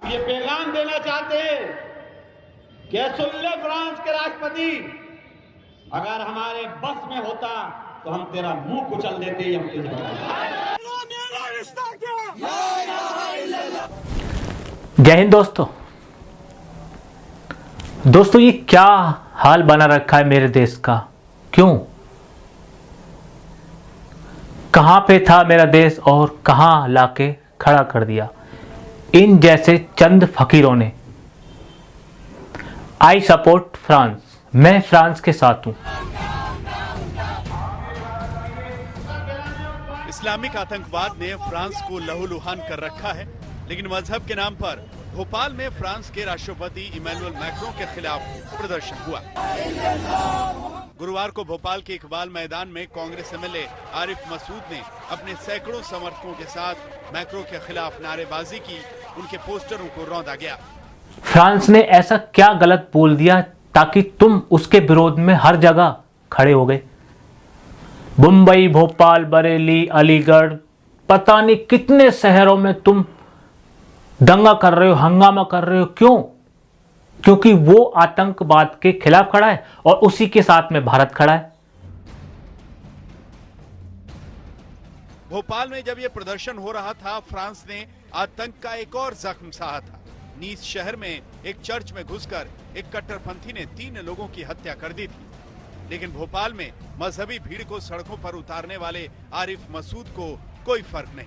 ये पैगाम देना चाहते हैं कि सुन ले फ्रांस के राष्ट्रपति, अगर हमारे बस में होता तो हम तेरा मुंह कुचल देते। हम जय हिंद दोस्तों ये क्या हाल बना रखा है मेरे देश का। क्यों, कहां पे था मेरा देश और कहां लाके खड़ा कर दिया इन जैसे चंद फकीरों ने। आई सपोर्ट फ्रांस, मैं फ्रांस के साथ हूं। इस्लामिक आतंकवाद ने फ्रांस को लहूलुहान कर रखा है, लेकिन मजहब के नाम पर भोपाल में फ्रांस के राष्ट्रपति इमैनुअल मैक्रों के खिलाफ प्रदर्शन हुआ। गुरुवार को भोपाल के इकबाल मैदान में कांग्रेस एमएलए आरिफ मसूद ने अपने सैकड़ों समर्थकों के साथ मैक्रों के खिलाफ नारेबाजी की। उनके पोस्टरों को रौंदा गया। फ्रांस ने ऐसा क्या गलत बोल दिया ताकि तुम उसके विरोध में हर जगह खड़े हो गए। मुंबई, भोपाल, बरेली, अलीगढ़, पता नहीं कितने शहरों में तुम दंगा कर रहे हो, हंगामा कर रहे हो। क्यों? क्योंकि वो आतंकवाद के खिलाफ खड़ा है और उसी के साथ में भारत खड़ा है। भोपाल में जब यह प्रदर्शन हो रहा था, फ्रांस ने आतंक का एक और जख्म सहा था। नीस शहर में एक चर्च में घुसकर एक कट्टरपंथी ने 3 लोगों की हत्या कर दी थी। लेकिन भोपाल में मजहबी भीड़ को सड़कों पर उतारने वाले आरिफ मसूद को कोई फर्क नहीं।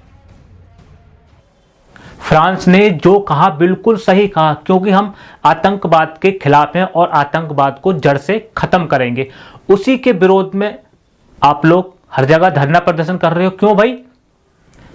फ्रांस ने जो कहा बिल्कुल सही कहा, क्योंकि हम आतंकवाद के खिलाफ हैं और आतंकवाद को जड़ से खत्म करेंगे। उसी के विरोध में आप लोग हर जगह धरना प्रदर्शन कर रहे हो। क्यों भाई?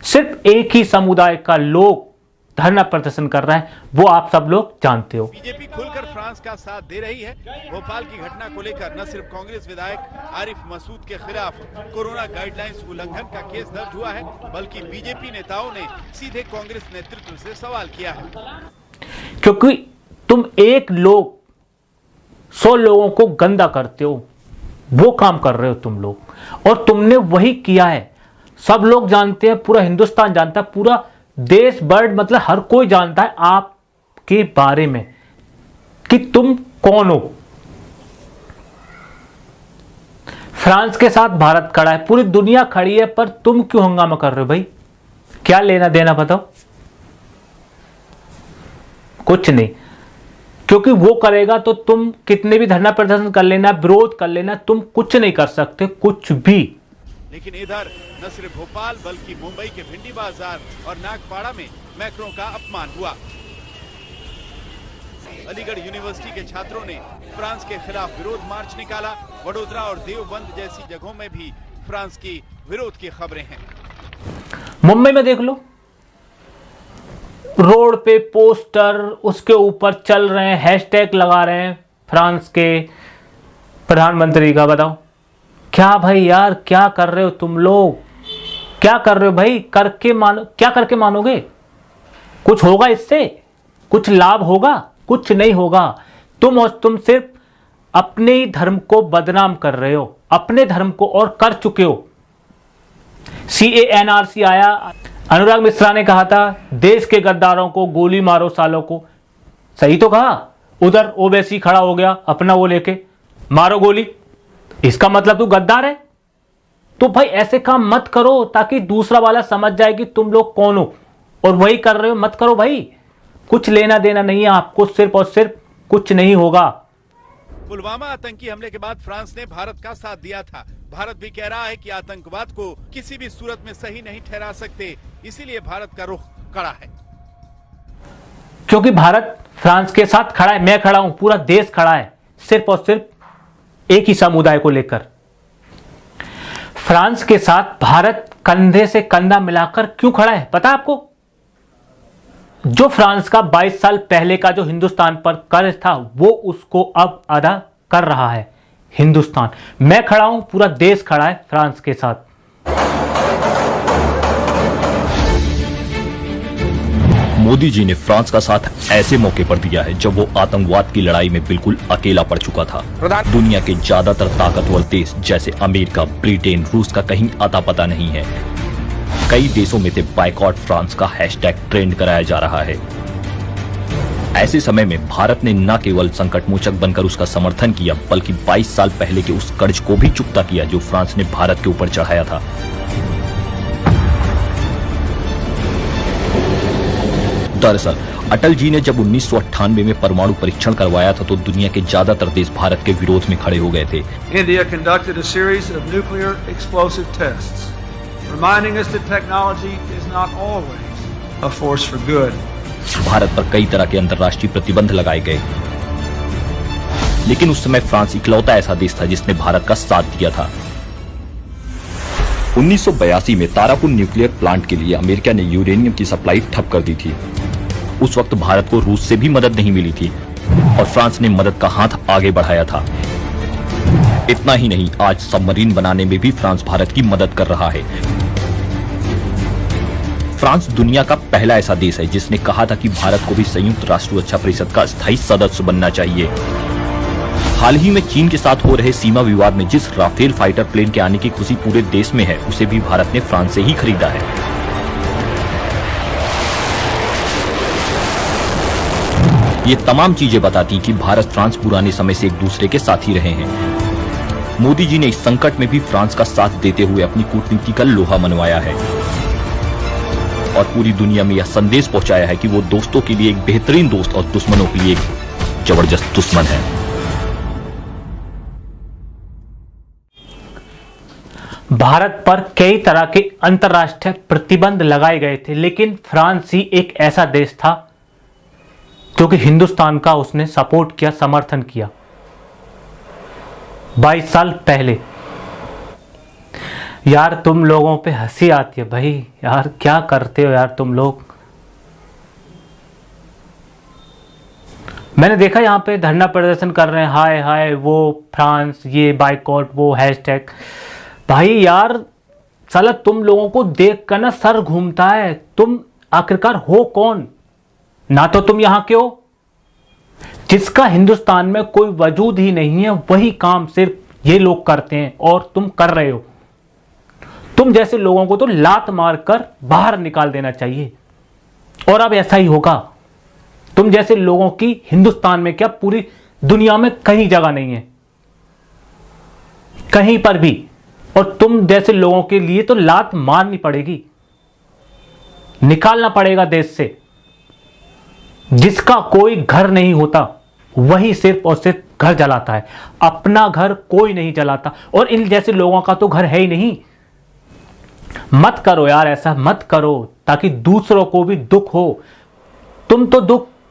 सिर्फ एक ही समुदाय का लोग धरना प्रदर्शन कर रहा है, वो आप सब लोग जानते हो। बीजेपी खुलकर फ्रांस का साथ दे रही है। भोपाल की घटना को लेकर न सिर्फ कांग्रेस विधायक आरिफ मसूद के खिलाफ कोरोना गाइडलाइंस उल्लंघन का केस दर्ज हुआ है, बल्कि बीजेपी नेताओं ने सीधे कांग्रेस नेतृत्व से सवाल किया है। क्योंकि तुम एक लोग 100 लोगों को गंदा करते हो, वो काम कर रहे हो तुम लोग, और तुमने वही किया है। सब लोग जानते हैं, पूरा हिंदुस्तान जानता है, पूरा देश वर्ल्ड मतलब हर कोई जानता है आपके बारे में कि तुम कौन हो। फ्रांस के साथ भारत खड़ा है, पूरी दुनिया खड़ी है, पर तुम क्यों हंगामा कर रहे हो भाई? क्या लेना देना बताओ? कुछ नहीं, क्योंकि वो करेगा तो तुम कितने भी धरना प्रदर्शन कर लेना, विरोध कर लेना, तुम कुछ नहीं कर सकते, कुछ भी। लेकिन इधर न सिर्फ भोपाल बल्कि मुंबई के भिंडी बाजार और नागपाड़ा में मैक्रों का अपमान हुआ। अलीगढ़ यूनिवर्सिटी के छात्रों ने फ्रांस के खिलाफ विरोध मार्च निकाला। वडोदरा और देवबंद जैसी जगहों में भी फ्रांस की विरोध की खबरें हैं। मुंबई में देख लो, रोड पे पोस्टर, उसके ऊपर चल रहे हैं, हैशटैग लगा रहे हैं फ्रांस के प्रधानमंत्री का। बताओ क्या भाई यार, क्या कर रहे हो तुम लोग? क्या कर रहे हो भाई? करके मानो, क्या करके मानोगे? कुछ होगा इससे? कुछ लाभ होगा? कुछ नहीं होगा। तुम सिर्फ अपने ही धर्म को बदनाम कर रहे हो, अपने धर्म को, और कर चुके हो। CAA NRC आया, अनुराग मिश्रा ने कहा था देश के गद्दारों को गोली मारो सालों को। सही तो कहा। उधर ओवैसी खड़ा हो गया अपना वो लेके, मारो गोली। इसका मतलब तू गद्दार है? तो भाई ऐसे काम मत करो ताकि दूसरा वाला समझ जाए कि तुम लोग कौन हो, और वही कर रहे हो। मत करो भाई, कुछ लेना देना नहीं है आपको, सिर्फ और सिर्फ कुछ नहीं होगा। पुलवामा आतंकी हमले के बाद फ्रांस ने भारत का साथ दिया था। भारत भी कह रहा है कि आतंकवाद को किसी भी सूरत में सही नहीं ठहरा सकते, इसीलिए भारत का रुख कड़ा है। क्योंकि भारत फ्रांस के साथ खड़ा है, मैं खड़ा हूं, पूरा देश खड़ा है, सिर्फ और सिर्फ एक ही समुदाय को लेकर। फ्रांस के साथ भारत कंधे से कंधा मिलाकर क्यों खड़ा है पता है आपको? जो फ्रांस का 22 साल पहले का जो हिंदुस्तान पर कर्ज था, वो उसको अब अदा कर रहा है हिंदुस्तान। मैं खड़ा हूं, पूरा देश खड़ा है फ्रांस के साथ। मोदी जी ने फ्रांस का साथ ऐसे मौके पर दिया है जब वो आतंकवाद की लड़ाई में बिल्कुल अकेला पड़ चुका था। दुनिया के ज्यादातर ताकतवर देश जैसे अमेरिका, ब्रिटेन, रूस का कहीं अता पता नहीं है। कई देशों में बायकॉट फ्रांस का हैशटैग ट्रेंड कराया जा रहा है। ऐसे समय में भारत ने न केवल संकट मोचक बनकर उसका समर्थन किया, बल्कि 22 साल पहले के उस कर्ज को भी चुकता किया जो फ्रांस ने भारत के ऊपर चढ़ाया था। दरअसल अटल जी ने जब 1998 में परमाणु परीक्षण करवाया था तो दुनिया के ज्यादातर देश भारत के विरोध में खड़े हो गए थे। India conducted a series of nuclear explosive tests, reminding us that technology is not always a force for good. Bharat पर कई तरह के अंतर्राष्ट्रीय प्रतिबंध लगाए गए, लेकिन उस समय फ्रांस इकलौता ऐसा देश था जिसने भारत का साथ दिया था। 1982 में तारापुर न्यूक्लियर प्लांट के लिए अमेरिका ने यूरेनियम की सप्लाई ठप कर दी थी। उस वक्त भारत को रूस से भी मदद नहीं मिली थी और फ्रांस ने मदद का हाथ आगे बढ़ाया था। इतना ही नहीं, आज सबमरीन बनाने में भी फ्रांस भारत की मदद कर रहा है। फ्रांस दुनिया का पहला ऐसा देश है जिसने कहा था कि भारत को भी संयुक्त राष्ट्र सुरक्षा परिषद का स्थायी सदस्य बनना चाहिए। हाल ही में चीन के साथ हो रहे सीमा विवाद में जिस राफेल फाइटर प्लेन के आने की खुशी पूरे देश में है, उसे भी भारत ने फ्रांस से ही खरीदा है। ये तमाम चीजें बताती कि भारत फ्रांस पुराने समय से एक दूसरे के साथी रहे हैं। मोदी जी ने इस संकट में भी फ्रांस का साथ देते हुए अपनी कूटनीति का लोहा मनवाया है और पूरी दुनिया में यह संदेश पहुंचाया है कि वो दोस्तों के लिए एक बेहतरीन दोस्त और दुश्मनों के लिए एक जबरदस्त दुश्मन है। भारत पर कई तरह के अंतर्राष्ट्रीय प्रतिबंध लगाए गए थे, लेकिन फ्रांस ही एक ऐसा देश था जो कि हिंदुस्तान का उसने सपोर्ट किया, समर्थन किया 22 साल पहले। यार तुम लोगों पे हंसी आती है भाई, यार क्या करते हो यार तुम लोग। मैंने देखा यहाँ पे धरना प्रदर्शन कर रहे हैं, हाय हाय वो फ्रांस, ये बाइकॉट, वो हैशटैग। भाई यार साला तुम लोगों को देख कर ना सर घूमता है। तुम आखिरकार हो कौन? ना तो तुम यहां के हो, जिसका हिंदुस्तान में कोई वजूद ही नहीं है, वही काम सिर्फ ये लोग करते हैं और तुम कर रहे हो। तुम जैसे लोगों को तो लात मारकर बाहर निकाल देना चाहिए और अब ऐसा ही होगा। तुम जैसे लोगों की हिंदुस्तान में क्या पूरी दुनिया में कहीं जगह नहीं है, कहीं पर भी। और तुम जैसे लोगों के लिए तो लात मारनी पड़ेगी, निकालना पड़ेगा देश से। जिसका कोई घर नहीं होता वही सिर्फ और सिर्फ घर जलाता है, अपना घर कोई नहीं जलाता। और इन जैसे लोगों का तो घर है ही नहीं। मत करो यार, ऐसा मत करो ताकि दूसरों को भी दुख हो। तुम तो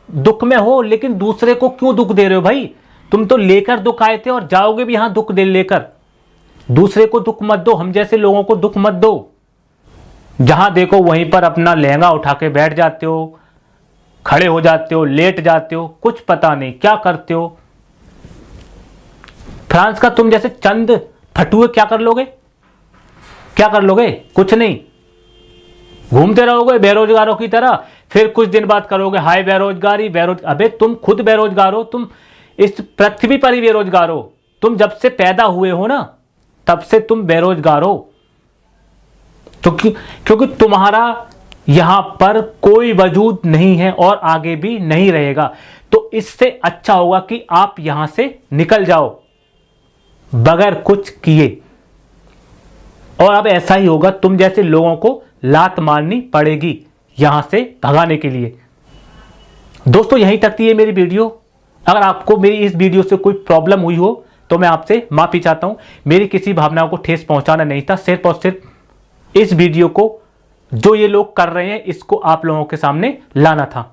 दुख में हो, लेकिन दूसरे को क्यों दुख दे रहे हो भाई? तुम तो लेकर दुख आए थे और जाओगे भी यहां दुख दे लेकर। दूसरे को दुख मत दो, हम जैसे लोगों को दुख मत दो। जहां देखो वहीं पर अपना लहंगा उठा के बैठ जाते हो, खड़े हो जाते हो, लेट जाते हो, कुछ पता नहीं क्या करते हो। फ्रांस का तुम जैसे चंद फटुए क्या कर लोगे? क्या कर लोगे? कुछ नहीं। घूमते रहोगे बेरोजगारों की तरह, फिर कुछ दिन बाद करोगे हाय बेरोजगारी। अबे तुम खुद बेरोजगार हो, तुम इस पृथ्वी पर ही बेरोजगार हो। तुम जब से पैदा हुए हो ना, तब से तुम बेरोजगार हो। तो क्योंकि तुम्हारा यहां पर कोई वजूद नहीं है और आगे भी नहीं रहेगा। तो इससे अच्छा होगा कि आप यहां से निकल जाओ बगैर कुछ किए। और अब ऐसा ही होगा, तुम जैसे लोगों को लात मारनी पड़ेगी यहां से भगाने के लिए। दोस्तों यहीं तक थी ये मेरी वीडियो। अगर आपको मेरी इस वीडियो से कोई प्रॉब्लम हुई हो तो मैं आपसे माफी चाहता हूं। मेरी किसी भावनाओं को ठेस पहुंचाना नहीं था, सिर्फ और सिर्फ इस वीडियो को जो ये लोग कर रहे हैं इसको आप लोगों के सामने लाना था।